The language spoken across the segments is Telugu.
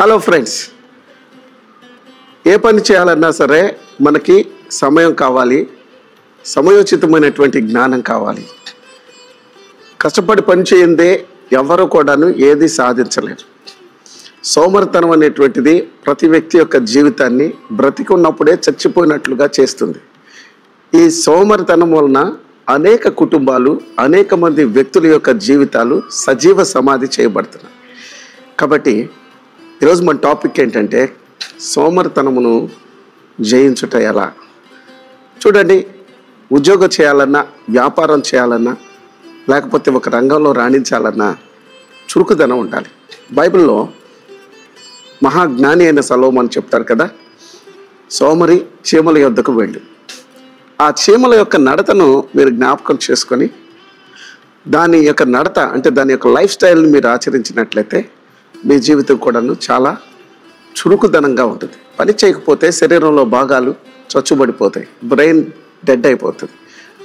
హలో ఫ్రెండ్స్, ఏ పని చేయాలన్నా సరే మనకి సమయం కావాలి, సమయోచితమైనటువంటి జ్ఞానం కావాలి. కష్టపడి పని చేయందే ఎవరు కూడాను ఏది సాధించలేరు. సోమరితనం అనేటువంటిది ప్రతి వ్యక్తి యొక్క జీవితాన్ని బ్రతికున్నప్పుడే చచ్చిపోయినట్లుగా చేస్తుంది. ఈ సోమరితనం వలన అనేక కుటుంబాలు, అనేక మంది వ్యక్తుల యొక్క జీవితాలు సజీవ సమాధి చేయబడుతున్నాయి. కాబట్టి ఈరోజు మన టాపిక్ ఏంటంటే సోమరితనమును జయించుట ఎలా. చూడండి, ఉద్యోగం చేయాలన్నా, వ్యాపారం చేయాలన్నా, లేకపోతే ఒక రంగంలో రాణించాలన్నా చురుకుదనం ఉండాలి. బైబిల్లో మహాజ్ఞాని అయిన సొలొమోను చెప్తారు కదా, సోమరి చీమల యొద్దకు వెళ్ళు. ఆ చీమల యొక్క నడతను మీరు జ్ఞాపకం చేసుకొని దాని యొక్క నడత అంటే దాని యొక్క లైఫ్ స్టైల్ని మీరు ఆచరించినట్లయితే మీ జీవితం కూడాను చాలా చురుకుదనంగా ఉంటుంది. పని చేయకపోతే శరీరంలో భాగాలు చచ్చుబడిపోతాయి, బ్రెయిన్ డెడ్ అయిపోతుంది.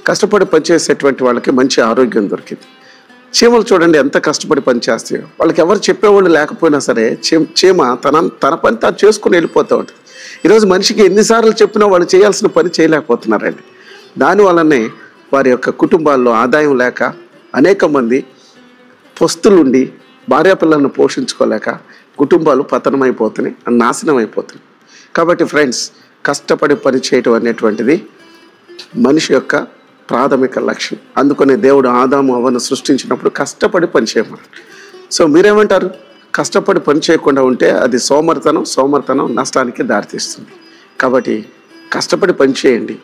కష్టపడి పనిచేసేటువంటి వాళ్ళకి మంచి ఆరోగ్యం దొరికింది. చీమలు చూడండి ఎంత కష్టపడి పనిచేస్తాయో. వాళ్ళకి ఎవరు చెప్పేవాళ్ళు లేకపోయినా సరే చీమ తన పని తాను చేసుకుని వెళ్ళిపోతూ ఉంటుంది. ఈరోజు మనిషికి ఎన్నిసార్లు చెప్పినా వాళ్ళు చేయాల్సిన పని చేయలేకపోతున్నారండి. దానివల్లనే వారి యొక్క కుటుంబాల్లో ఆదాయం లేక అనేక మంది పస్తులుండి భార్యాపిల్లలను పోషించుకోలేక కుటుంబాలు పతనమైపోతున్నాయి, నాశనం అయిపోతున్నాయి. కాబట్టి ఫ్రెండ్స్, కష్టపడి పని చేయటం అనేటువంటిది మనిషి యొక్క ప్రాథమిక లక్ష్యం. అందుకనే దేవుడు ఆదాము అవ్వను సృష్టించినప్పుడు కష్టపడి పని చేయమన్నారు. సో మీరేమంటారు? కష్టపడి పని చేయకుండా ఉంటే అది సోమరితనం నష్టానికి దారితీస్తుంది. కాబట్టి కష్టపడి పని చేయండి,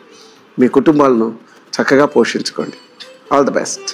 మీ కుటుంబాలను చక్కగా పోషించుకోండి. All the best.